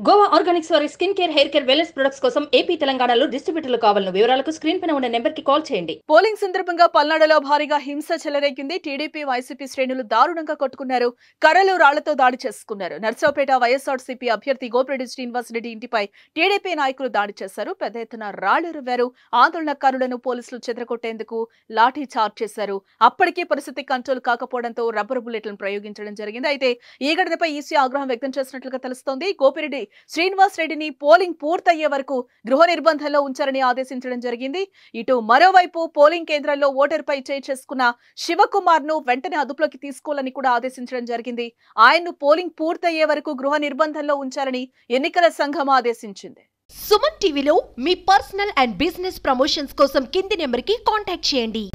Goa Organics వారి skin care, hair care, wellness products కోసం AP, తెలంగాణలో డిస్ట్రిబ్యూటర్లు కావాలను వివరాలకు స్క్రీన్ పైన ఉన్న నెంబర్ కి కాల్ చేయండి. పోలింగ్ సందర్భంగా పల్నాడులో భారీగా హింస చెలరేగింది. టీడీపీ, వైసీపీ శ్రేణులు దారుణంగా కొట్టుకున్నారు. కర్రలు, రాళ్లతో దాడి చేసుకున్నారు. నర్సాపేట వైఎస్ఆర్సీపీ అభ్యర్థి గోపిరెడ్డి శ్రీనివాసరెడ్డి ఇంటిపై టీడీపీ నాయకులు దాడి చేశారు. పెద్ద ఎత్తున రాళ్లు రువ్వారు. ఆందోళనకారులను పోలీసులు చెదరగొట్టేందుకు లాఠీ చార్జ్ చేశారు. అప్పటికీ పరిస్థితి కంట్రోల్ కాకపోవడంతో రబ్బరు బుల్లెట్లను ప్రయోగించడం జరిగింది. అయితే ఈ ఘటనపై ఈసీ ఆగ్రహం వ్యక్తం చేసినట్లుగా తెలుస్తోంది. గోపిరెడ్డి శ్రీనివాసరెడ్డిని పోలింగ్ పూర్తయ్యే వరకు గృహ నిర్బంధంలో ఉంచారని ఆదేశించడం జరిగింది. ఇటు మరోవైపు పోలింగ్ కేంద్రాల్లో ఓటర్పై చేయి చేసుకున్న శివకుమార్ ను వెంటనే అదుపులోకి తీసుకోవాలని కూడా ఆదేశించడం జరిగింది. ఆయన్ను పోలింగ్ పూర్తయ్యే వరకు గృహ నిర్బంధంలో ఉంచాలని ఎన్నికల సంఘం ఆదేశించింది. సుమన్ టీవీలో మీ పర్సనల్ అండ్ బిజినెస్ ప్రమోషన్స్ కోసం కింది నెంబర్కి కాంటాక్ట్ చేయండి.